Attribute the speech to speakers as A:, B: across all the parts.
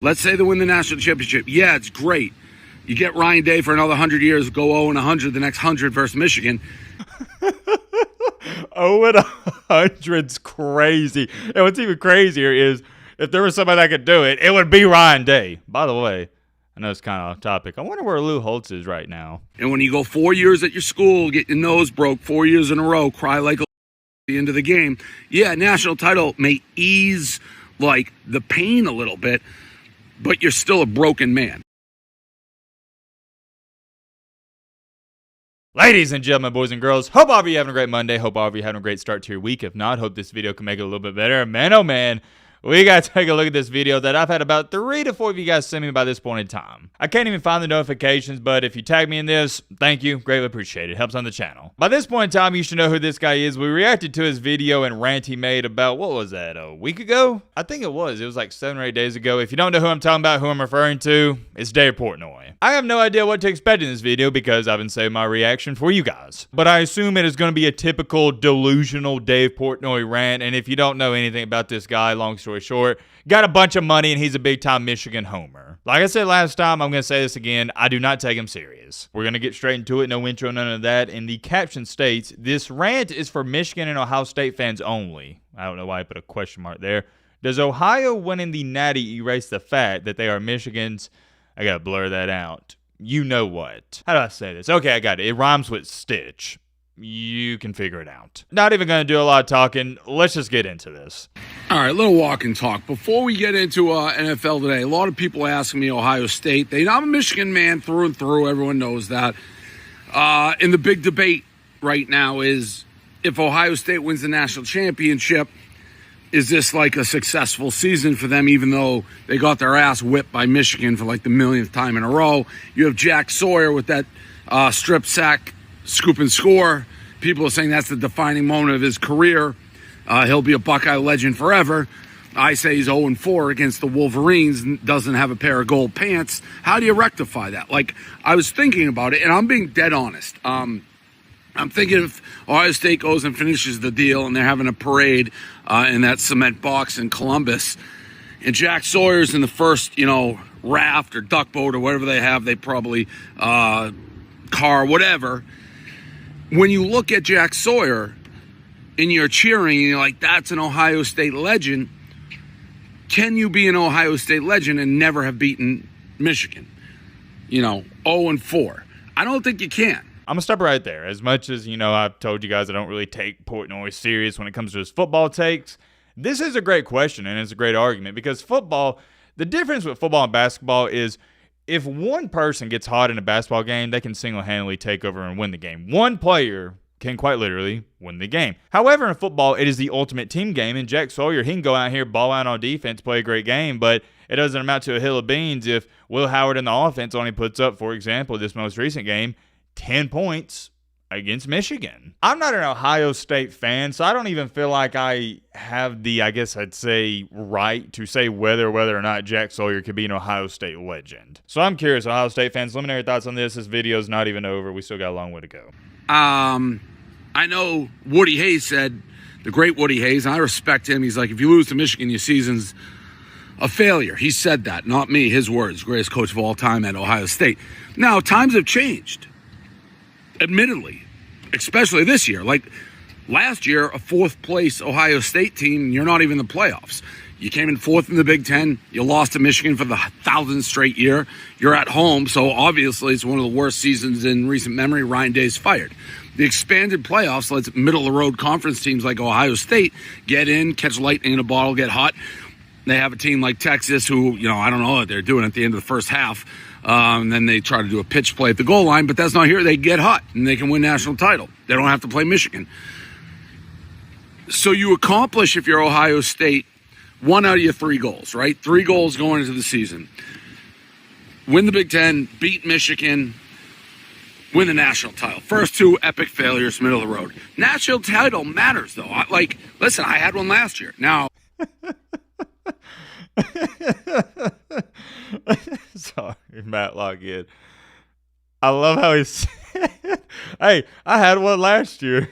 A: Let's say they win the national championship. Yeah, it's great. You get Ryan Day for another 100 years, go 0-100 the next 100 versus Michigan.
B: 0-100's crazy. And what's even crazier is if there was somebody that could do it, it would be Ryan Day. By the way, I know it's kind of off topic. I wonder where Lou Holtz is right now.
A: And when you go 4 years at your school, get your nose broke 4 years in a row, cry like the end of the game. Yeah, national title may ease like the pain a little bit, but you're still a broken man.
B: Ladies and gentlemen, boys and girls, hope all of you having a great Monday. Hope all of you having a great start to your week. If not, hope this video can make it a little bit better. Man, oh man, we got to take a look at this video that I've had about 3 to 4 of you guys send me by this point in time. I can't even find the notifications, but if you tag me in this, thank you. Greatly appreciate it. Helps on the channel. By this point in time, you should know who this guy is. We reacted to his video and rant he made about, what was that, a week ago? I think it was. It was like 7 or 8 days ago. If you don't know who I'm talking about, who I'm referring to, it's Dave Portnoy. I have no idea what to expect in this video because I've been saving my reaction for you guys. But I assume it is going to be a typical delusional Dave Portnoy rant, and if you don't know anything about this guy, long story short, got a bunch of money and he's a big-time Michigan homer. Like I said last time, I'm going to say this again, I do not take him serious. We're going to get straight into it, no intro, none of that. And the caption states, this rant is for Michigan and Ohio State fans only. I don't know why I put a question mark there. Does Ohio winning the Natty erase the fact that they are Michigan's? I got to blur that out. You know what? How do I say this? Okay, I got it. It rhymes with Stitch. You can figure it out. Not even going to do a lot of talking. Let's just get into this.
A: All right, a little walk and talk. Before we get into NFL today, a lot of people asking me Ohio State. I'm a Michigan man through and through. Everyone knows that. And the big debate right now is if Ohio State wins the national championship, is this like a successful season for them, even though they got their ass whipped by Michigan for like the millionth time in a row? You have Jack Sawyer with that strip sack, scoop and score. People are saying that's the defining moment of his career. He'll be a Buckeye legend forever. I say he's 0-4 against the Wolverines and doesn't have a pair of gold pants. How do you rectify that? Like, I was thinking about it, and I'm being dead honest. I'm thinking if Ohio State goes and finishes the deal and they're having a parade in that cement box in Columbus, and Jack Sawyer's in the first, raft or duck boat or whatever they have, they probably, car, whatever. When you look at Jack Sawyer and you're cheering and you're like, that's an Ohio State legend, can you be an Ohio State legend and never have beaten Michigan? 0-4. I don't think you can.
B: I'm going to stop right there. As much as, I've told you guys I don't really take Portnoy serious when it comes to his football takes, this is a great question and it's a great argument because football, the difference with football and basketball is if one person gets hot in a basketball game, they can single-handedly take over and win the game. One player can quite literally win the game. However, in football, it is the ultimate team game, and Jack Sawyer, he can go out here, ball out on defense, play a great game, but it doesn't amount to a hill of beans if Will Howard in the offense only puts up, for example, this most recent game, 10 points against Michigan. I'm not an Ohio State fan, so I don't even feel like I have the, I guess I'd say, right to say whether or not Jack Sawyer could be an Ohio State legend. So I'm curious, Ohio State fans, let me know your thoughts on this. This video's not even over. We still got a long way to go.
A: I know Woody Hayes said, the great Woody Hayes, and I respect him. He's like, if you lose to Michigan, your season's a failure. He said that, not me, his words. Greatest coach of all time at Ohio State. Now, times have changed. Admittedly, especially this year. Like last year, a fourth place Ohio State team, you're not even in the playoffs. You came in fourth in the Big Ten. You lost to Michigan for the 1,000th straight year. You're at home, so obviously it's one of the worst seasons in recent memory. Ryan Day's fired. The expanded playoffs lets middle-of-the-road conference teams like Ohio State get in, catch lightning in a bottle, get hot. They have a team like Texas who, I don't know what they're doing at the end of the first half. And then they try to do a pitch play at the goal line, but that's not here. They get hot, and they can win national title. They don't have to play Michigan. So you accomplish, if you're Ohio State, 1 out of your 3 goals, right? 3 goals going into the season. Win the Big Ten, beat Michigan, win the national title. First 2 epic failures, middle of the road. National title matters, though. Listen, I had one last year. Now...
B: Sorry, Matt Lockett. I love how he said, hey, I had one last year.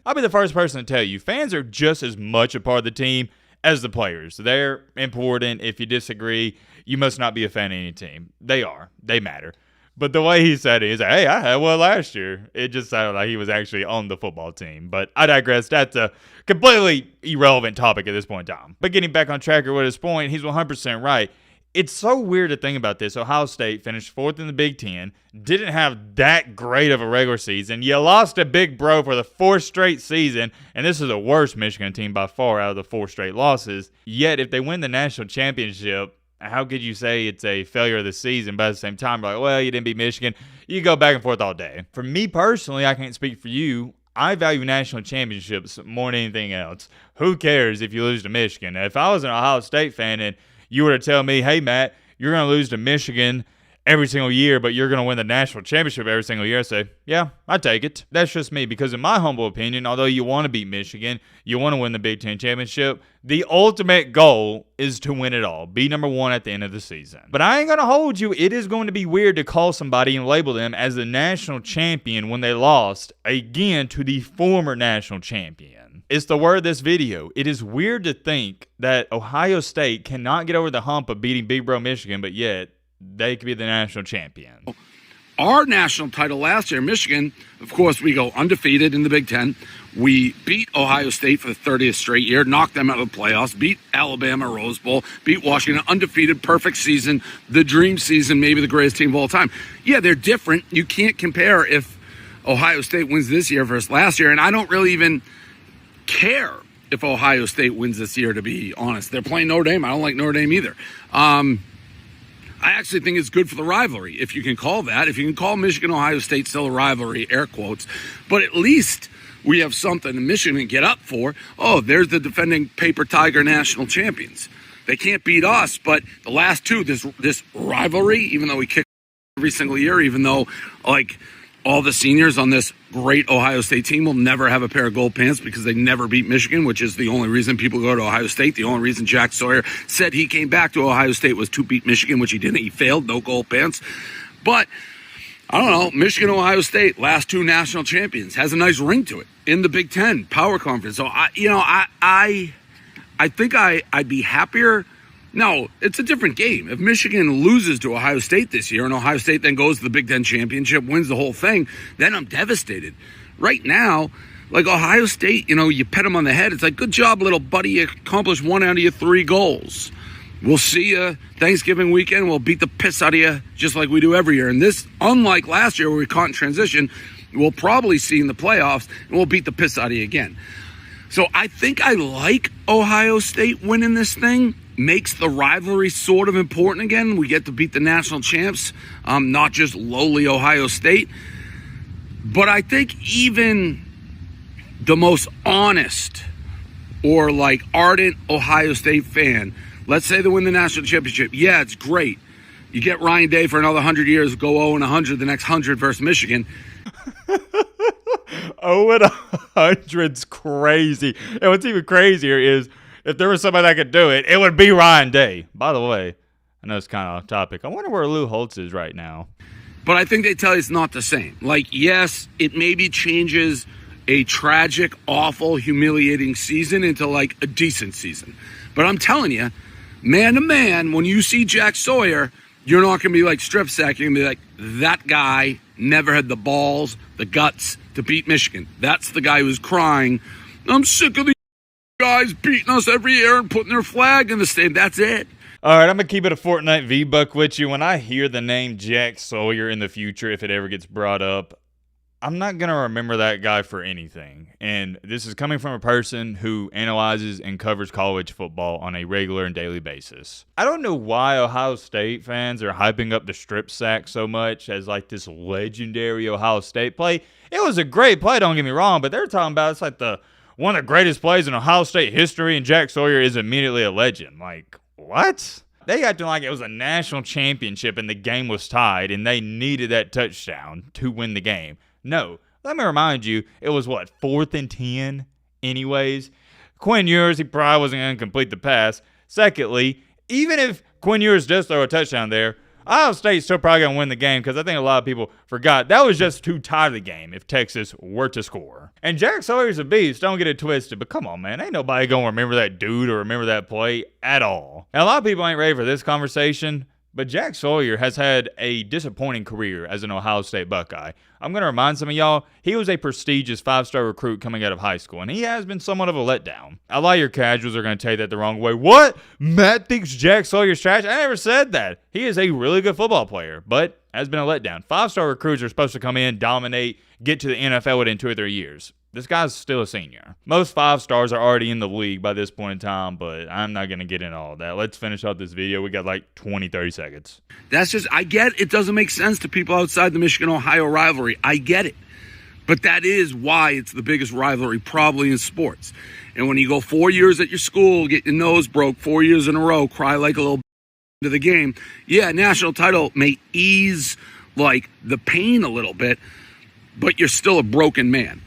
B: I'll be the first person to tell you, fans are just as much a part of the team as the players. They're important. If you disagree, you must not be a fan of any team. They are. They matter. But the way he said it, he's like, hey, I had one last year. It just sounded like he was actually on the football team. But I digress. That's a completely irrelevant topic at this point in time. But getting back on track with his point, he's 100% right. It's so weird to think about this. Ohio State finished 4th in the Big Ten, didn't have that great of a regular season. You lost to Big Bro for the 4th straight season, and this is the worst Michigan team by far out of the 4 straight losses. Yet, if they win the national championship, how could you say it's a failure of the season? But at the same time, you're like, well, you didn't beat Michigan. You go back and forth all day. For me personally, I can't speak for you. I value national championships more than anything else. Who cares if you lose to Michigan? If I was an Ohio State fan and you were to tell me, hey, Matt, you're going to lose to Michigan every single year, but you're going to win the national championship every single year, I say, yeah, I take it. That's just me, because in my humble opinion, although you want to beat Michigan, you want to win the Big Ten championship, the ultimate goal is to win it all, be number 1 at the end of the season. But I ain't going to hold you. It is going to be weird to call somebody and label them as the national champion when they lost, again, to the former national champion. It's the word of this video. It is weird to think that Ohio State cannot get over the hump of beating Big Bro Michigan, but yet they could be the national champion.
A: Our national title last year, Michigan, of course, we go undefeated in the Big Ten. We beat Ohio State for the 30th straight year, knocked them out of the playoffs, beat Alabama Rose Bowl, beat Washington, undefeated, perfect season, the dream season, maybe the greatest team of all time. Yeah, they're different. You can't compare if Ohio State wins this year versus last year, and I don't really even care if Ohio State wins this year, to be honest. They're playing Notre Dame. I don't like Notre Dame either. I actually think it's good for the rivalry, if you can call that. If you can call Michigan-Ohio State still a rivalry, air quotes. But at least we have something to Michigan get up for. Oh, there's the defending Paper Tiger national champions. They can't beat us, but the last two, this rivalry, even though we kick every single year, even though, like, all the seniors on this great Ohio State team will never have a pair of gold pants because they never beat Michigan, which is the only reason people go to Ohio State. The only reason Jack Sawyer said he came back to Ohio State was to beat Michigan, which he didn't. He failed, no gold pants. But, I don't know, Michigan, Ohio State, last 2 national champions, has a nice ring to it in the Big Ten Power Conference. So, I think I'd be happier. No, it's a different game. If Michigan loses to Ohio State this year and Ohio State then goes to the Big Ten championship, wins the whole thing, then I'm devastated. Right now, like Ohio State, you pet them on the head. It's like, good job, little buddy. You accomplished 1 out of your 3 goals. We'll see you Thanksgiving weekend. We'll beat the piss out of you just like we do every year. And this, unlike last year where we caught in transition, we'll probably see in the playoffs and we'll beat the piss out of you again. So I think I like Ohio State winning this thing. Makes the rivalry sort of important again. We get to beat the national champs, not just lowly Ohio State. But I think even the most honest or like ardent Ohio State fan, let's say they win the national championship. Yeah, it's great. You get Ryan Day for another 100 years, go 0-100 the next 100 versus Michigan.
B: 0-100's crazy. And what's even crazier is, if there was somebody that could do it, it would be Ryan Day. By the way, I know it's kind of off topic. I wonder where Lou Holtz is right now.
A: But I think they tell you it's not the same. Like, yes, it maybe changes a tragic, awful, humiliating season into like a decent season. But I'm telling you, man to man, when you see Jack Sawyer, you're not going to be like strip sack. You're going to be like, that guy never had the balls, the guts to beat Michigan. That's the guy who's crying, I'm sick of these guys beating us every year and putting their flag in the state. That's it.
B: All right, I'm going to keep it a Fortnite V-Buck with you. When I hear the name Jack Sawyer in the future, if it ever gets brought up, I'm not going to remember that guy for anything. And this is coming from a person who analyzes and covers college football on a regular and daily basis. I don't know why Ohio State fans are hyping up the strip sack so much as like this legendary Ohio State play. It was a great play, don't get me wrong, but they're talking about it's like one of the greatest plays in Ohio State history, and Jack Sawyer is immediately a legend. Like, what? They acting like it was a national championship and the game was tied and they needed that touchdown to win the game. No. Let me remind you, it was, 4th and 10 anyways? Quinn Ewers, he probably wasn't going to complete the pass. Secondly, even if Quinn Ewers does throw a touchdown there, Ohio State's still probably going to win the game because I think a lot of people forgot that was just too tight of the game if Texas were to score. And Jack Sawyer's a beast, don't get it twisted, but come on, man. Ain't nobody going to remember that dude or remember that play at all. And a lot of people ain't ready for this conversation, but Jack Sawyer has had a disappointing career as an Ohio State Buckeye. I'm going to remind some of y'all, he was a prestigious 5-star recruit coming out of high school, and he has been somewhat of a letdown. A lot of your casuals are going to take that the wrong way. What? Matt thinks Jack Sawyer's trash? I never said that. He is a really good football player, but has been a letdown. 5-star recruits are supposed to come in, dominate, get to the NFL within 2 or 3 years. This guy's still a senior. Most 5-stars are already in the league by this point in time, but I'm not going to get into all of that. Let's finish up this video. We got like 20, 30 seconds.
A: That's just, I get it doesn't make sense to people outside the Michigan-Ohio rivalry. I get it. But that is why it's the biggest rivalry probably in sports. And when you go 4 years at your school, get your nose broke 4 years in a row, cry like a little into the game, yeah, national title may ease like the pain a little bit, but you're still a broken man.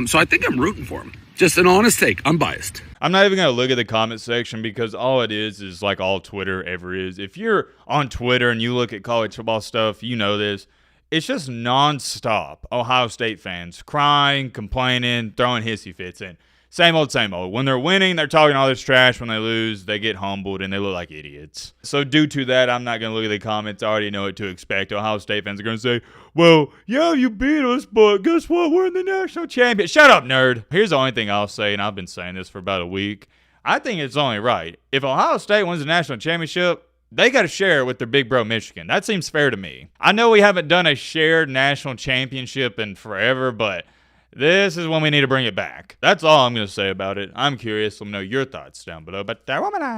A: So I think I'm rooting for him. Just an honest take. I'm biased.
B: I'm not even going to look at the comment section because all it is like all Twitter ever is. If you're on Twitter and you look at college football stuff, you know this. It's just nonstop Ohio State fans crying, complaining, throwing hissy fits in. Same old, same old. When they're winning, they're talking all this trash. When they lose, they get humbled and they look like idiots. So due to that, I'm not going to look at the comments. I already know what to expect. Ohio State fans are going to say, well, yeah, you beat us, but guess what? We're in the national championship. Shut up, nerd. Here's the only thing I'll say, and I've been saying this for about a week. I think it's only right. If Ohio State wins the national championship, they got to share it with their big bro Michigan. That seems fair to me. I know we haven't done a shared national championship in forever, but this is when we need to bring it back. That's all I'm going to say about it. I'm curious. Let me know your thoughts down below. But